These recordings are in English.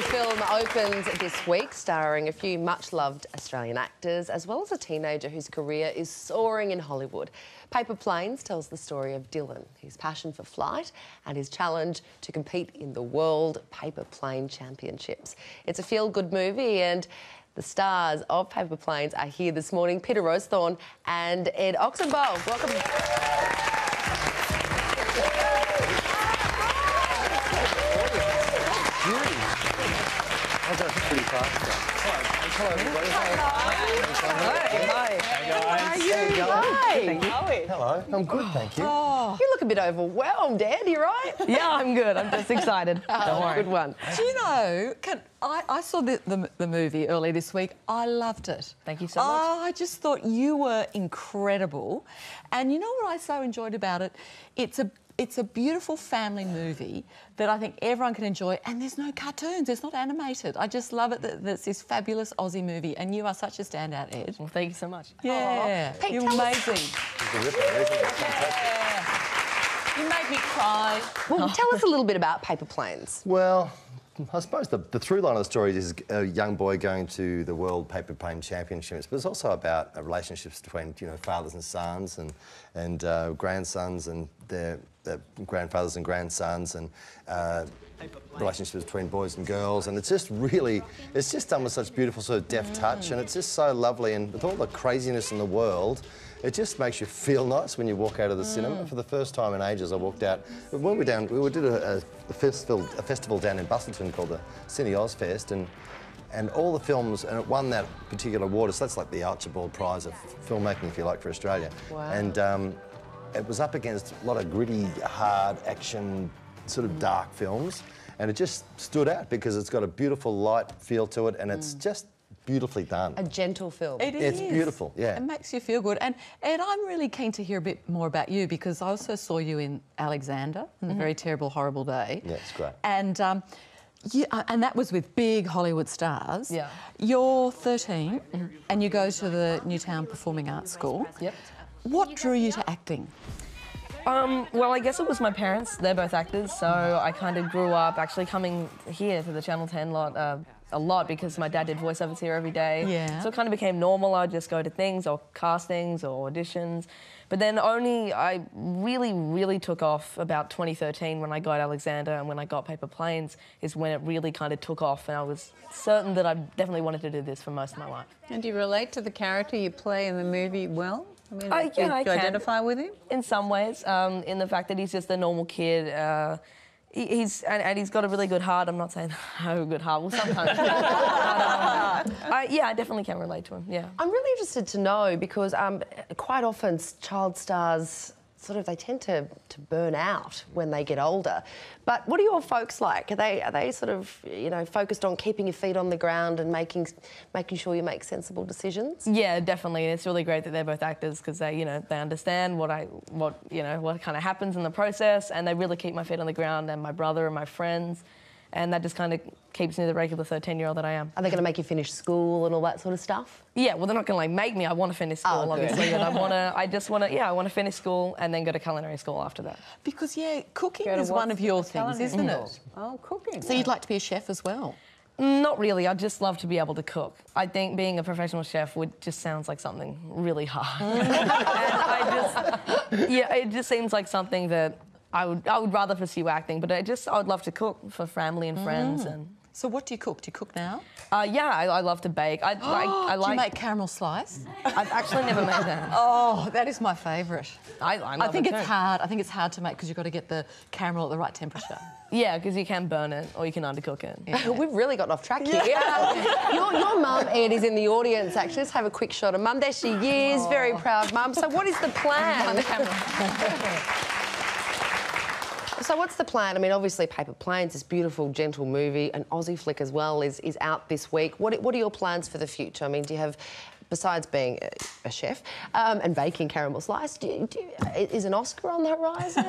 Aussie film opened this week, starring a few much-loved Australian actors, as well as a teenager whose career is soaring in Hollywood. Paper Planes tells the story of Dylan, his passion for flight and his challenge to compete in the World Paper Plane Championships. It's a feel-good movie, and the stars of Paper Planes are here this morning, Peter Rowsthorn and Ed Oxenbould. Welcome. Pretty fast. Hello, everybody. Hi. How are you? Hi. Hello. I'm good, thank you. Oh, you look a bit overwhelmed, Ed. You right? Yeah, I'm good. I'm just excited. Don't worry. Good one. Do you know, I saw the movie earlier this week. I loved it. Thank you so much. Oh, I just thought you were incredible. And you know what I so enjoyed about it? It's a beautiful family movie that I think everyone can enjoy, and there's no cartoons, it's not animated. I just love it that it's this fabulous Aussie movie, and you are such a standout, Ed. Well, thank you so much. Yeah, Hey, you're tell amazing. Yeah. You made me cry. Well, tell us a little bit about Paper Planes. Well, I suppose the through line of the story is a young boy going to the World Paper Plane Championships, but it's also about relationships between fathers and sons and grandsons and their grandfathers and grandsons and relationships between boys and girls, and it's just done with such beautiful sort of deft touch, and it's just so lovely, and with all the craziness in the world, it just makes you feel nice when you walk out of the cinema. For the first time in ages, I walked out. When we did a festival down in Busselton called the Cine Oz Fest, and all the films, and it won that particular award. So that's like the Archibald Prize of filmmaking, if you like, for Australia. Wow. And it was up against a lot of gritty, hard action, sort of dark films, and it just stood out because it's got a beautiful light feel to it, and it's just beautifully done. A gentle film. It is. It's beautiful, yeah. It makes you feel good. And Ed, I'm really keen to hear a bit more about you, because I also saw you in Alexander, in A Very Terrible, Horrible Day. Yeah, it's great. And and that was with big Hollywood stars. Yeah. You're 13 and you go to the Newtown Performing Arts School. Yep. What drew you to acting? Well, I guess it was my parents. They're both actors, so I kind of grew up actually coming here to the Channel 10 lot a lot because my dad did voiceovers here every day. Yeah. So it kind of became normal. I'd just go to things or castings or auditions. But then I really took off about 2013 when I got Alexander, and when I got Paper Planes is when it really kind of took off, and I was certain that I definitely wanted to do this for most of my life. And do you relate to the character you play in the movie well? I mean, I do you can. identify with him? In some ways, in the fact that he's just a normal kid. He's got a really good heart. I'm not saying a good heart. Well, sometimes. Yeah, I definitely can relate to him. Yeah. I'm really interested to know because quite often child stars they tend to burn out when they get older. But what are your folks like? Are they sort of focused on keeping your feet on the ground and making sure you make sensible decisions? Yeah, definitely. It's really great that they're both actors because they understand what kind of happens in the process, and they really keep my feet on the ground, and my brother and my friends. And that just kind of keeps me the regular 13-year-old that I am. Are they going to make you finish school and all that sort of stuff? Yeah, well, they're not going to make me. I want to finish school, obviously, but I want to finish school and then go to culinary school after that. Because cooking is one of your things, isn't it? Oh, cooking. So you'd like to be a chef as well? Not really. I'd just love to be able to cook. I think being a professional chef just sounds like something really hard. And it just seems like something that I would rather pursue acting, but I would love to cook for family and friends. And so what do you cook? Do you cook now? Yeah, I love to bake. I Do you make caramel slice? I've actually never made that. Oh, that is my favourite. I think it's hard. I think it's hard to make because you've got to get the caramel at the right temperature. Yeah, because you can burn it or you can undercook it. Yeah. We've really gotten off track here. Your mum, Ed, is in the audience, actually. Let's have a quick shot of Mum. There she is, very proud mum. So what is the plan? The camera. So what's the plan? I mean, obviously Paper Planes, this beautiful, gentle movie, an Aussie flick as well, is out this week. What are your plans for the future? I mean, do you have, besides being a chef and baking caramel slice, is an Oscar on the horizon?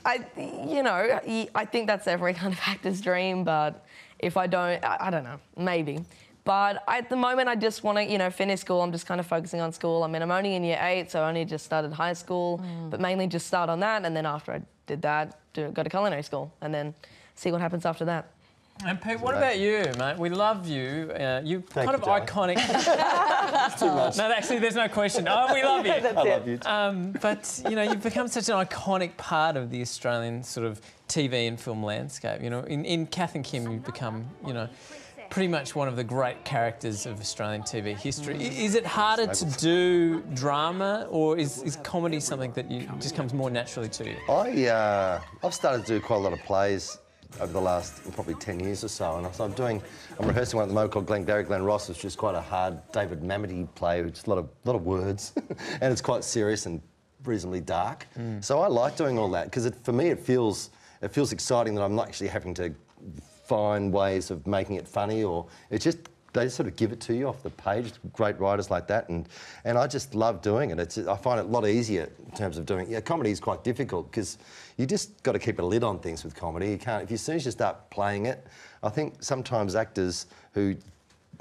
I think that's every kind of actor's dream, but if I don't, I don't know, maybe. But at the moment, I just want to, finish school. I'm just kind of focusing on school. I mean, I'm only in year 8, so I only just started high school, but mainly just start on that. And then after I did that, go to culinary school and then see what happens after that. And Pete, what about you, mate? We love you. You kind of Johnny. iconic. Too much. No, actually, there's no question. Oh, we love you. I love you. But you know, you've become such an iconic part of the Australian sort of TV and film landscape. You know, in Kath and Kim, you've become, you know, pretty much one of the great characters of Australian TV history. Is it harder to do drama, or is comedy something that just comes more naturally to you? I've started to do quite a lot of plays over the last probably 10 years or so, and so I'm rehearsing one at the moment called Glen Ross, which is quite a hard David Mametty play, which is a lot of words, and it's quite serious and reasonably dark. So I like doing all that because for me it feels exciting that I'm not actually having to find ways of making it funny, or they just sort of give it to you off the page. Great writers like that, and I just love doing it. I find it a lot easier in terms of doing. Yeah, comedy is quite difficult because you just got to keep a lid on things with comedy. You can't. As soon as you start playing it, I think sometimes actors who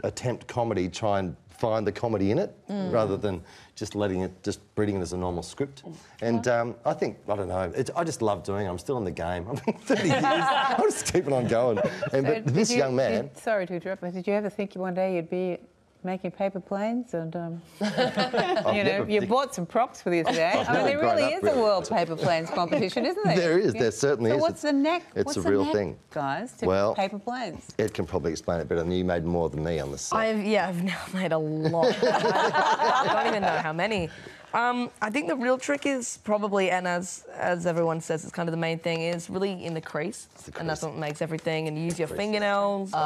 attempt comedy try and find the comedy in it rather than just reading it as a normal script. And I think, I don't know, I just love doing it. I'm still in the game. I've been 30 years. I'm just keeping on going. But this young man... Sorry to interrupt, but did you ever think one day you'd be making paper planes? And, you know, you bought some props with you today. I mean, there really is a World Paper Planes competition, isn't there? There is, there certainly is. So what's the neck? It's a real thing, guys, to paper planes? Ed can probably explain it better than you. Made more than me on the set. I've now made a lot. I don't even know how many. I think the real trick is probably, and as everyone says, it's kind of the main thing, is really in the crease. And that's what makes everything. And you use your fingernails, or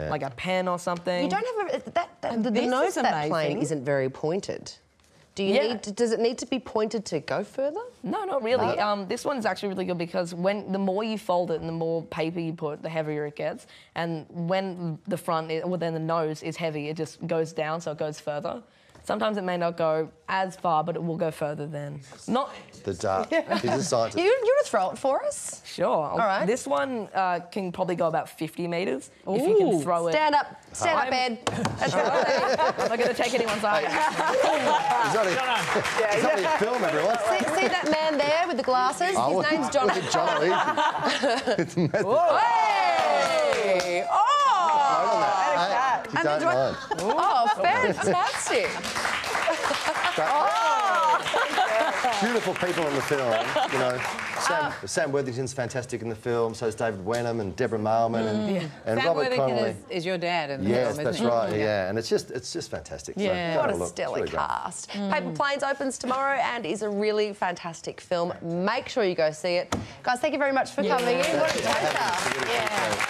like a pen or something. You don't have the nose of that plane isn't very pointed. Does it need to be pointed to go further? No, not really. This one's actually really good because the more you fold it and the more paper you put, the heavier it gets. And when the front, then the nose is heavy, it just goes down, so it goes further. Sometimes it may not go as far, but it will go further than. Not the dart. He's a scientist. You want to throw it for us? Sure. All right. This one can probably go about 50 metres if you can throw it. Stand up, Ed. That's right. I'm not going to take anyone's eye. He's only a film, everyone. See that man there with the glasses? His name's John. It's Matthew. Hey! You don't mind. Oh, fantastic. Beautiful people in the film, you know. Sam Worthington's fantastic in the film, so is David Wenham and Deborah Marmon and Sam Robert Connolly. Worthington is your dad in the yes, film, that's isn't right, yeah. And it's just fantastic. Yeah. So, what a stellar cast. Paper Planes opens tomorrow and is a really fantastic film. Make sure you go see it. Guys, thank you very much for coming in. What a pleasure.